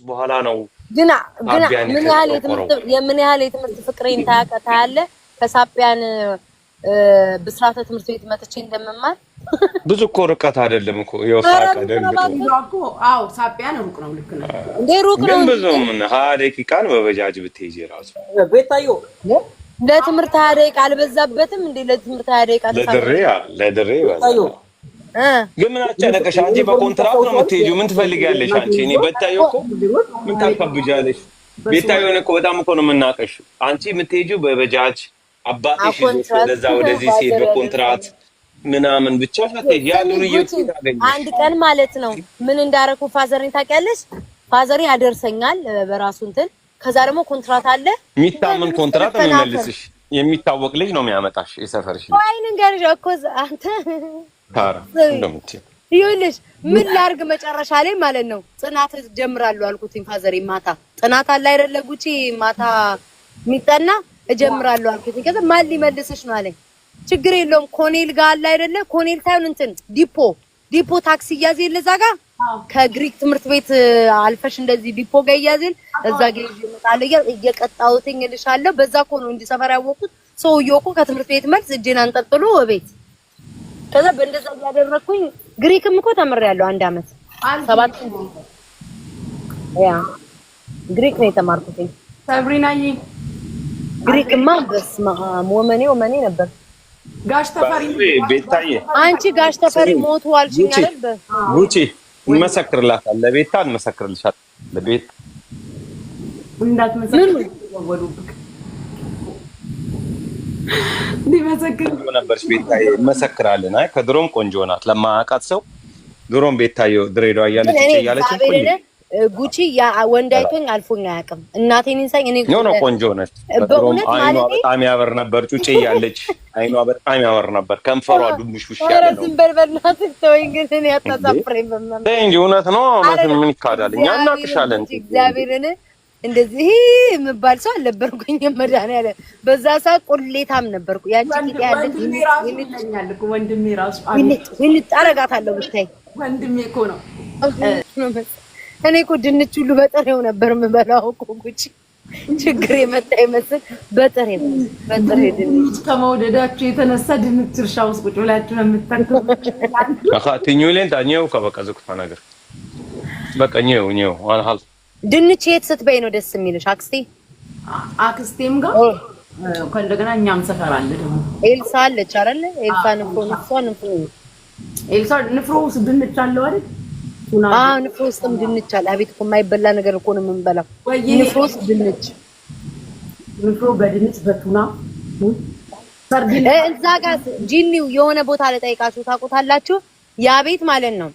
በኋላ ነው ግና ምን ያህል የትምህርት ፍቅሬን ታያለ ከሳቢያን ብስራተ ትምህርት ቤት መጥቼ እንደምማር ብዙ እኮ ርቀት አይደለም እኮ የወሳቀ እኮ አው ሳቢያን ሩቅ ነው ልክ ነው እንዴ ሩቅ ነው ብዙ ምን 20 ደቂቃን በበጃጅ ብትይጂ ራሱ ቤታዮ ለትምህርት 20 ደቂቃ አልበዛበትም እንዴ ለትምህርት 20 ደቂቃ ለድሬ ቤታዮ ግን ምን አጨነቀሽ አንቺ በኮንትራክት ነው የምትሄጂው ምን ትፈልጊያለሽ አንቺ እኔ ቤታዮ እኮ ምን ታከብጃለሽ ቤታዮ እኮ በጣም እኮ ነው የምናቀሽ አንቺ የምትሄጂው በበጃጅ አባትሽ ወደዛ ወደዚህ ሲሄድ በኮንትራክት ምናምን ብቻ ፈተህ ያሉን ይይታገኝ አንድ ቀን ማለት ነው ምን እንዳረኩ ፋዘርን ታውቂያለሽ ፋዘሪ ያደርሰኛል በራሱ እንትን ከዛ ደግሞ ኮንትራት አለ የሚታመን ኮንትራት ነው የሚመልስሽ የሚታወቅ ልጅ ነው የሚያመጣሽ የሰፈርሽ አይን ገርጆ እኮ አንተ ታራ እንደምት ይኸውልሽ ምን ላርግ መጨረሻ ላይ ማለት ነው ጽናት ጀምራለሁ አልኩትኝ ፋዘሪ ማታ ጽናት አለ አይደለ ጉቺ ማታ ሚጠና እጀምራለሁ አልኩትኝ ከዛ ማን ሊመልስሽ ነው አለኝ ችግር የለውም ኮኔል ጋር አለ አይደለ ኮኔል ታዩን እንትን ዲፖ ታክሲ ያዘል ለዛጋ ከግሪክ ትምህርት ቤት አልፈሽ እንደዚህ ዲፖ ጋር ያዘል እዛ ጋር ይመጣል እየቀጣውትኝ ልሻለሁ በዛ እኮ ነው እንዲ ሰፈር ያወቁት ሰውዬው እኮ ከትምህርት ቤት መልስ እጄን አንጠልጥሎ ቤት ከዛ በእንደዛ ያደረኩኝ ግሪክም እኮ ተምሬያለሁ 1 አመት 7 ያ ግሪክ ነው የተማርኩት ሰብሪናዬ ግሪክማ በስማ ወመኔ ነበር ጋሽ ተፈሪ ቤታዬ አንቺ ጋሽ ተፈሪ ሞቱ አልሽኝ አይደል ጉቺ እንመሰክርላታል ለቤታ እንመሰክርልሻል ለቤት እንዳትመሰክር ወሉብክ ዲመሰክር ነበርሽ ቤታዬ እንመሰክራለን አይ ከድሮም ቆንጆ ናት ለማያውቃት ሰው ድሮም ቤታዬ ድሬዳዋ እያለች ቆንጆ ጉቺ ያ ወንዳይቶኝ አልፎኝ አያውቅም እናቴን እንሳኝ እኔ ነው ቆንጆ ነች አይኗ በጣም ያበር ነበር ጩጬ ያለች አይኗ በጣም ያበር ነበር ከንፈሯ ዱምሽውሽ ያለ ነው ዝም በልበልናት ተወኝ ግን እኔ አታሳፍረኝ በመም እንጂ እውነት ነው እውነት ምን ይካዳል እኛ እናቅሻለን እግዚአብሔርን እንደዚህ የምባል ሰው አልነበርኩኝ መድኃኒዓለም በዛ ሰዓት ቁሌታም ነበርኩ ያንቺ ቂጥ ያለች ይለኛል እኮ ወንድሜ ራሱ ምን ታረጋታለሁ ብታይ ወንድሜ እኮ ነው እኔ እኮ ድንች ሁሉ በጥሬው ነበር የምበላው እኮ ጉቺ ችግር የመጣ ይመስል በጥሬ ድንች ከመውደዳችሁ የተነሳ ድንች እርሻ ውስጥ ቁጭ ብላችሁ ነው የምትተክሉት አኻቲኙሌን ታኛው ከበቀዝኩታ ነገር በቀኘው አልሐል ድንች የት ስትበይ ነው ደስ የሚልሽ አክስቴም ጋር ከእንደገና እኛም ሰፈር አለ ደግሞ ኤልሳ አለች አይደል ኤልሳ ንፍሮ ውስጥ ድንች አለው አይደል ንፍሮ ውስጥም ድንች አለ አቤት እኮ የማይበላ ነገር እኮ ነው የምንበላው ንፍሮ ውስጥ ድንች ንፍሮ በድንች በቱና እዛ ጋር ጂኒው የሆነ ቦታ ለጠይቃችሁ ታውቁታላችሁ ያ ቤት ማለት ነው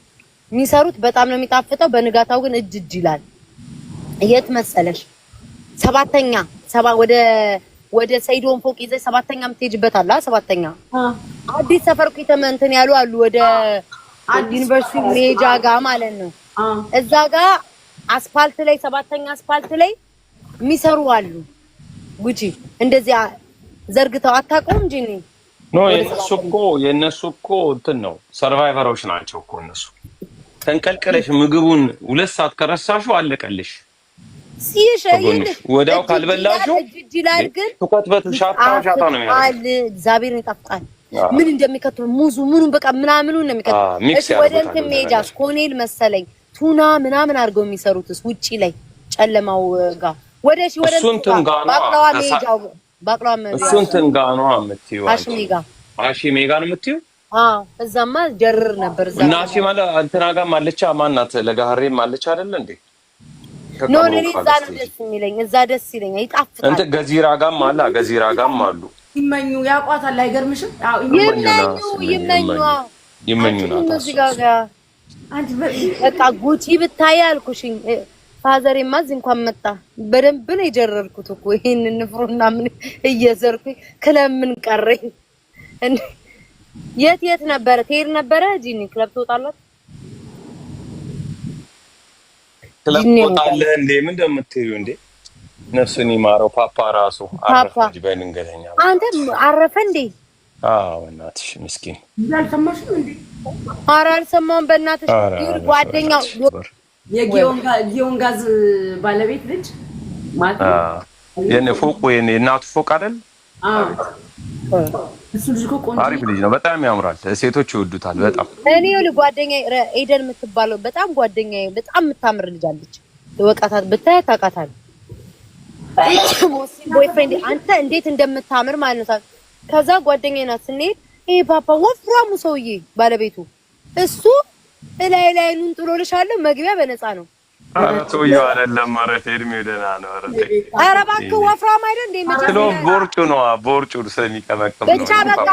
የሚሰሩት በጣም ነው የሚጣፍጠው በንጋታው ግን እጅ ይላል የት መሰለሽ ሰባተኛ ወደ ሰይዶን ፎቅ ይዘሽ ሰባተኛ የምትሄጂበት አለ ሰባተኛ አዲስ ሰፈር ከተመንተን ያሉ አሉ ወደ ዩኒቨርሲቲ ሜጃ ጋር ማለት ነው እዛ ጋር አስፋልት ላይ ሰባተኛ አስፋልት ላይ የሚሰሩ አሉ ጉቺ እንደዚህ ዘርግተው አታውቁም ጂኒ ኖ የነሱ እኮ እንትን ነው ሰርቫይቨሮች ናቸው እኮ እነሱ ተንቀልቀለሽ ምግቡን 2 ሰዓት ከረሳሹ አለቀልሽ ሲሸይል ወዳው ካልበላችሁ ይላል ግን ተቆጥበት ሻታ ነው ያለው እግዚአብሔር ይጣፍጣል ምን እንደሚከተው ሙዙ ምኑን በቃ ምናምኑን ነው የሚከተው ወደ እንትን ሜጃስ ኮኔል መሰለኝ ቱና ምናምን አድርገው የሚሰሩትስ ውጪ ላይ ጨለማው ጋር ወደሽ ወደ ባቅላዋ ሜጃው ባቅላዋ ሜጃው እሱን ትንጋኗ አምጥዩ አሺሜ ጋር ነው የምትዩ እዛማ ጀርር ነበር እዛ እና አሺ ማለት እንትና ጋር ማለቻ ማናት ለጋህሬም ማለቻ አይደል እንዴ ኖ እዛ ነው ደስ የሚለኝ እዛ ደስ ይለኛል ይጣፍጣል እንት ገዚራ ጋርም አለ ገዚራ ጋርም አሉ ይመኙ ያቋታል አይገርምሽም ይመኙ አንቺ በቃ ጉቺ ብታይ አልኩሽኝ ፋዘሬማ እዚህ እንኳን መጣ በደንብ ነው የጀረርኩት እኮ ይሄንን ንፍሮና ምን እየዘርኩኝ ክለምን ቀረኝ የት ነበር ትሄድ ነበረ ጂኒ ክለብ ትወጣላት ክለብ ትወጣለህ እንዴ ምን እንደምትዩ እንዴ ነፍሱን ይማረው ፓፓ ራሱ አረፈጅ በእንገተኛ አንተ አረፈ እንዴ እናትሽ ምስኪን ያልሰማሽም እንዴ ኧረ አልሰማሁም በእናትሽ ጓደኛው የጊዮን ጋዝ ባለቤት ልጅ ማለት የኔ ፎቅ የኔ እናቱ ፎቅ አይደል? እሱ ልጅ እኮ ቆንጆ አሪፍ ልጅ ነው። በጣም ያምራል። ሴቶች ይወዱታል በጣም። እኔ ጓደኛዬ ኤደን የምትባለው በጣም ጓደኛዬ በጣም የምታምር ልጅ አለች። ወቃታት ብታይ ታውቃታል። ቦይፍሬንድ አንተ እንዴት እንደምታምር ማለት ነው። ከዛ ጓደኛዬ ናት ስንሄድ ይሄ ፓፓ ወፍራሙ ሰውዬ ባለቤቱ እሱ ላይ ጥሎልሻለሁ መግቢያ በነፃ ነው። ሰውዬው አይደለም ማለት እድሜው ደህና ነው። ኧረ እባክህ ወፍራም አይደል እንዴ? ቦርጩ ነው ቦርጩ ስለሚቀመቅም ነው። ብቻ በቃ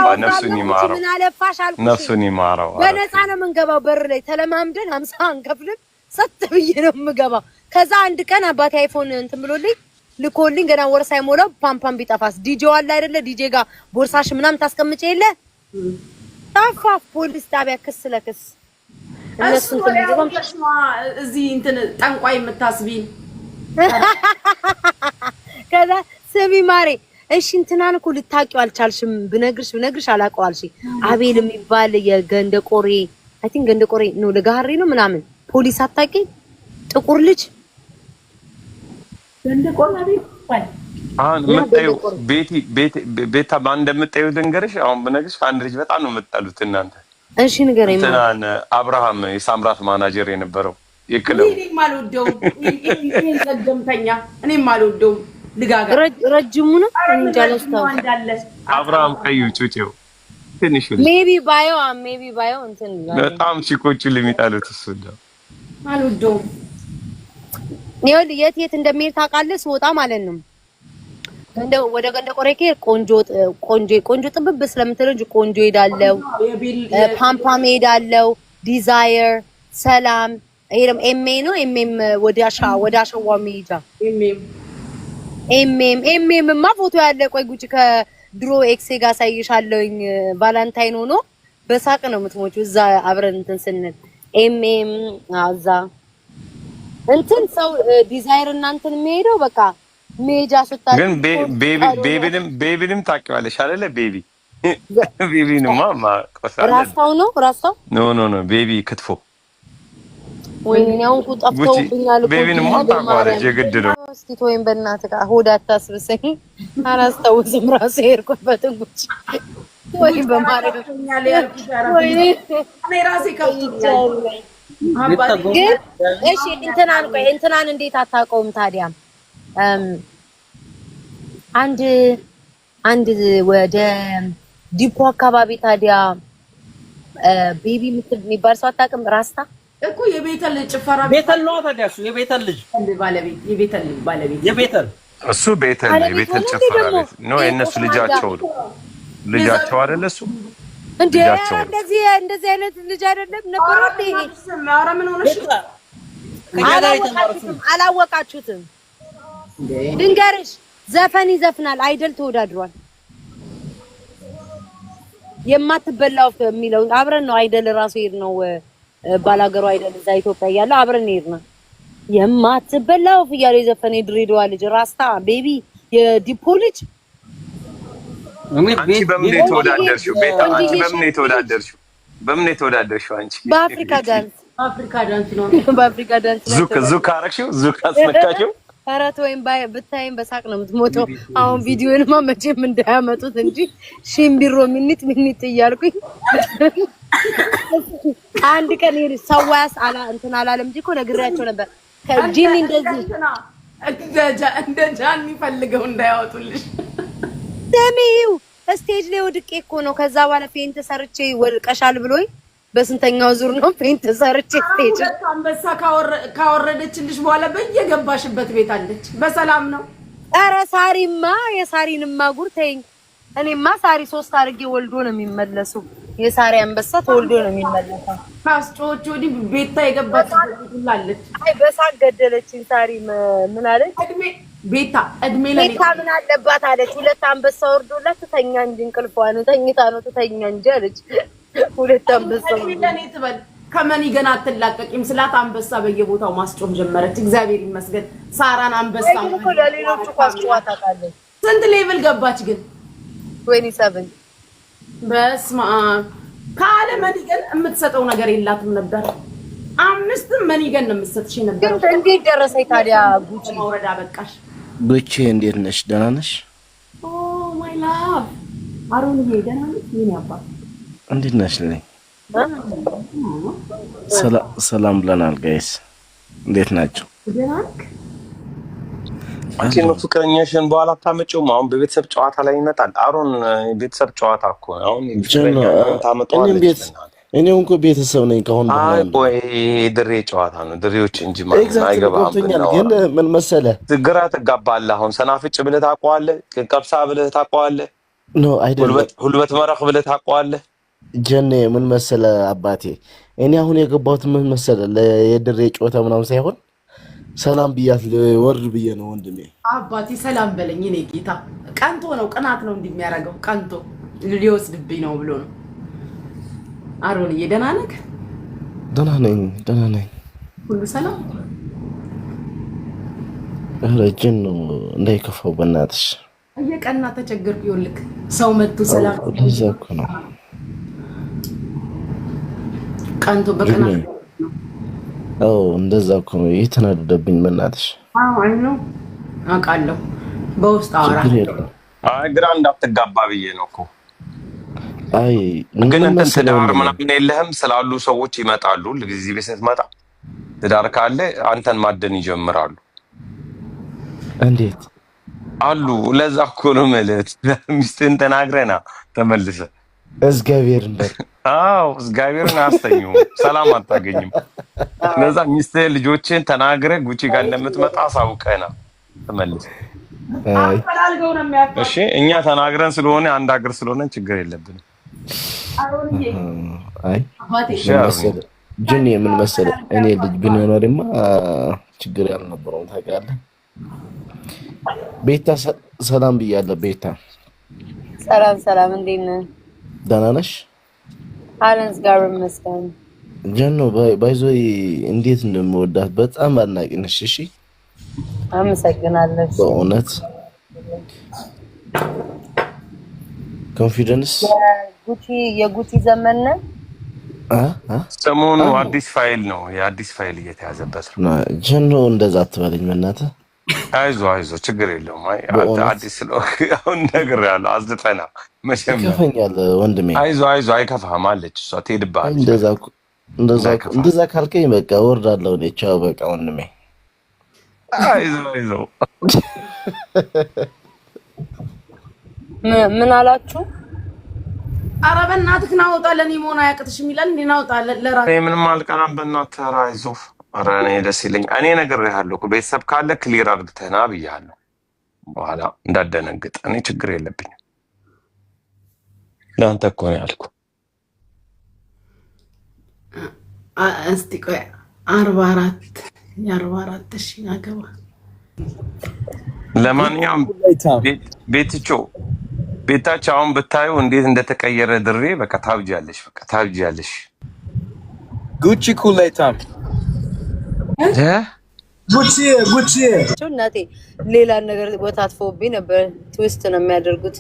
ምን አለፋሽ አልኩሽ። ነፍሱን ይማረው። በነፃ ነው የምንገባው። በር ላይ ተለማምደን 50 አንከፍልም። ሰጥ ብዬ ነው የምገባው። ከዛ አንድ ቀን አባቴ አይፎን እንትን ብሎልኝ ልኮልኝ ገና ወር ሳይሞላው ፓምፓም ቢጠፋስ ዲጄው አለ አይደለ? ዲጄ ጋር ቦርሳሽ ምናምን ታስቀምጪ የለ ጠፋ። ፖሊስ ጣቢያ ክስ ለክስ እነሱ እዚህ እንትን ጠንቋይ የምታስቢኝ ከዛ ስሚ ማሬ እሺ እንትናን እኮ ልታውቂው አልቻልሽም። ብነግርሽ አላውቀው አልሽ። አቤል የሚባል የገንደቆሬ አይ ቲንክ ገንደቆሬ ነው ለጋሪ ነው ምናምን ፖሊስ አታውቂ? ጥቁር ልጅ ገንደቆሬ አይደል? አሁን የምታዪው ቤታ ባንድ የምታዪው ድንገርሽ አሁን ብነግርሽ አንድ ልጅ በጣም ነው የምትጠሉት እናንተ። እሺ ንገረኝ። እንትን አብርሃም የሳምራት ማናጀር የነበረው የክለቡ እኔም አልወደውም። ይሄን ዘገምተኛ እኔም አልወደውም። ልጋጋ ረጅሙ ነው እንጃ ለስታው አብርሃም ቀዩ ጩጬው ትንሽ ሜቢ ባዮ እንትን በጣም ቺኮቹ ለሚጣሉት እሱ ነው። አልወደውም። ነው የት እንደሚሄድ ታውቃለህ? ስወጣ ማለት ነው ወደ ገንደቆሬ ቆንጆ ጥብብ ስለምትለው እንጂ ቆንጆ ሄዳለው፣ ፓምፓም ሄዳለው፣ ዲዛየር፣ ሰላም ይሄም ኤምኤ ነው። ኤምኤም ወደ አሸዋ ሜጃ ኤምኤምማ ፎቶ ያለ ቆይ ጉጭ ከድሮ ኤክሴ ጋር ሳይሻለውኝ ቫላንታይን ሆኖ በሳቅ ነው የምትሞጪው። እዛ አብረን እንትን ስንል ኤምኤም አዛ እንትን ሰው ዲዛይር እና እንትን የሚሄደው በቃ ሜጃ ስታል ግን ቤቢንም ታውቂዋለሽ አይደለ? ቤቢንማ ራስታው ነው ራስታው ኖ ቤቢ ክትፎ ወይኔ አሁን ጠፍተውብኛል እኮ ቤቢንማ ታውቂዋለሽ የግድ ነው። እስቲ ተወይም በእናትህ ሆድ አታስብሰኝ። አላስታውስም ራሴ ሄድኩበትን ጉጭ ወይ በማረጋኛል ወይ እኔ ራሴ ከፍቶኛል። ግን እሺ እንትናን እንዴት አታውቀውም ታዲያ? አንድ ወደ ዲፖ አካባቢ ታዲያ ቤቢ የሚባል ሰው አታውቅም? ራስታ እኮ የቤተል ጭፈራ ቤተል ነው ታዲያ። እሱ የቤተል ልጅ ባለቤት የቤተል እሱ ቤተል ጭፈራ ቤት ነው። የእነሱ ልጃቸው አይደለ? እሱ እንዴ እንደዚህ አይነት ልጅ አይደለም ነበር እንዴ? ኧረ ምን ሆነሽ? አላወቃችሁትም? ድንገርሽ ዘፈን ይዘፍናል። አይደል ተወዳድሯል። የማትበላው የሚለው አብረን ነው አይደል ራሱ ሄድነው ባላገሩ አይደል እዛ ኢትዮጵያ እያለ አብረን ሄድነው። የማትበላው እያለ የዘፈነ ድሬዳዋ ልጅ ራስታ ቤቢ የዲፖ ልጅ አንቺ በምን የተወዳደርሽው? ቤታ አንቺ በምን የተወዳደርሽው? አንቺ በአፍሪካ ዳንስ ነው። በአፍሪካ ዳንስ ዙክ አረግሽው? ዙክ አስነካሽው? አራት ወይም ብታይም በሳቅ ነው የምትሞተው። አሁን ቪዲዮንማ መቼም እንዳያመጡት እንጂ ሽምቢሮ ሚኒት እያልኩኝ አንድ ቀን ሰዋያስ እንትን አላለም እንጂ እኮ ነግሬያቸው ነበር። ከጂኒ እንደዚህ እንደ ጃኒ ፈልገው እንዳያወጡልሽ ደሚው ስቴጅ ላይ ወድቄ እኮ ነው። ከዛ በኋላ ፌንት ሰርቼ ወድቀሻል ብሎኝ በስንተኛው ዙር ነው ፌንት ሰርቼ ስቴጅ አንበሳ ካወረደችልሽ በኋላ በየገባሽበት ቤት አለች። በሰላም ነው። ኧረ የሳሪንማ ጉር ተይኝ። እኔማ ሳሪ 3 አድርጌ ወልዶ ነው የሚመለሱ። የሳሪ አንበሳ ተወልዶ ነው የሚመለሰው። ካስጮች ወዲህ ቤታ የገባችበት ሁላለች። አይ በሳቅ ገደለችኝ ሳሪ። ምን አለች? ቤታ ምን አለባት አለች። 2 አንበሳ ወርዶላት ትተኛ እንጂ እንቅልፏ ነው ተኝታ ነው ትተኛ እንጂ አለች። 2 አንበሳ ለኔ ትበል ከመኒ ገና አትላቀቂም ስላት አንበሳ በየቦታው ማስጮም ጀመረች። እግዚአብሔር ይመስገን ሳራን አንበሳ እኮ ለሌሎቹ ኳስጨዋ ታውቃለች። ስንት ሌቭል ገባች ግን? 27 በስማ ካለ መኒ ግን የምትሰጠው ነገር የላትም ነበር። 5 መኒገን ነው የምትሰጥሽ ነበር። እንዴት ደረሰኝ ታዲያ? ጉቺ ማውረዳ በቃሽ። ጉቺ እንዴት ነሽ? ደህና ነሽ? ኦ ማይ ላቭ አሮንዬ ደህና ነሽ? ምን ያባል እንዴት ነሽ? ሰላም ብለናል ጋይስ። እንዴት ናቸው? ደህና ነህ? አንቺ ነው ፍቅረኛሽን በኋላ ታመጪውም። አሁን በቤተሰብ ጨዋታ ላይ ይመጣል። አሮን ቤተሰብ ጨዋታ እኮ አሁን ታመጣዋለች። እኔው እንኳ ቤተሰብ ነኝ ከሆነ አይ ቆይ ድሬ ጨዋታ ነው ድሬዎች እንጂ ማለት አይገባም። ግን ምን መሰለህ ግራ ትጋባለህ። አሁን ሰናፍጭ ብለህ ታውቀዋለህ፣ ቀብሳ ብለህ ታውቀዋለህ፣ ኖ አይደለም ሁልበት መረኽ ብለህ ታውቀዋለህ። ጀኔ ምን መሰለህ አባቴ፣ እኔ አሁን የገባሁት ምን መሰለህ የድሬ ጨዋታ ምናምን ሳይሆን ሰላም ብያት ወርድ ብዬ ነው ወንድሜ። አባቴ ሰላም በለኝ። እኔ ጌታ ቀንቶ ነው ቅናት ነው እንደሚያደርገው ቀንቶ ሊወስድብኝ ነው ብሎ ነው። አሮን ደህና ነህ? ደህና ነኝ። ሁሉ ሰላም? ረጅም ነው እንዳይከፋው በእናትሽ። እየቀና ተቸገርኩ። ይኸውልህ ሰው መጥቶ ሰላም እኮ ነው ቀንቶ በቀናት እንደዛ እኮ ነው የተናደደብኝ በእናትሽ። አይ ነው አውቃለሁ። በውስጥ አወራለሁ። ግራ እንዳትጋባ ብዬ ነው እኮ። አይ ግን እንትን ትዳር ምናምን የለህም ስላሉ ሰዎች ይመጣሉ። ለጊዜ ቤት ስትመጣ ትዳር ካለ አንተን ማደን ይጀምራሉ። እንዴት አሉ? ለዛ እኮ ነው ማለት ሚስትህን ተናግረና ተመልሰ እግዚአብሔር እንደ እግዚአብሔርን አስተኙም ሰላም አታገኝም። ለዛ ሚስትህ ልጆችን ተናግረ ጉቺ ጋር እንደምትመጣ አሳውቀና ተመልሰ። አፈላልገው ነው የሚያፈው። እሺ እኛ ተናግረን ስለሆነ አንድ ሀገር ስለሆነ ችግር የለብንም። አይ ጅኒ ምን መሰለህ እኔ ልጅ ቢኖርማ ችግር ያልነበረው ታውቃለህ። ቤታ ሰላም ብያለሁ። ቤታ ሰላም እንዴት ነህ? ደህና ነሽ? አለንስ ጋር መስከን ጀኖ ባይዞይ እንዴት እንደምወዳት በጣም አድናቂ ነሽ። እሺ አመሰግናለሁ በእውነት ኮንፊደንስ የጉቺ ዘመን ነው። ሰሞኑ አዲስ ፋይል ነው የአዲስ ፋይል እየተያዘበት ነው። ጀኖ እንደዛ አትበለኝ በእናትህ። አይዞህ ችግር የለውም። አዲስ ስለሆንክ አሁን ነግሬሃለሁ። አዝጠና መቼም ይከፋኛል ወንድሜ። አይዞህ አይከፋህም አለች እሷ ትሄድብሃለች። እንደዛ ካልከኝ በቃ ወርዳለሁ እኔ። ቻው በቃ ወንድሜ። አይዞህ ምን አላችሁ? ኧረ በእናትህ ናውጣ ለኔ መሆን አያቅትሽም ይላል እንዴ? ናውጣ ለራስ ምንም አልቀናም። በእናትህ ኧረ አይዞህ። ኧረ እኔ ደስ ይለኝ። እኔ ነግሬሃለሁ እኮ ቤተሰብ ካለ ክሊር አድርግተህ ና ብያለሁ። በኋላ እንዳደነግጥ እኔ ችግር የለብኝም። ለአንተ እኮ ነው ያልኩህ። እስቲ ቆይ 44 ሺህ አገባ። ለማንኛውም ቤታቸው አሁን ብታዩ እንዴት እንደተቀየረ ድሬ በቃ ታብጃለሽ። ጉቺ ኩሌታም ጉቺ እናቴ ሌላ ነገር ቦታ አጥፎብኝ ነበር። ትዊስት ነው የሚያደርጉት።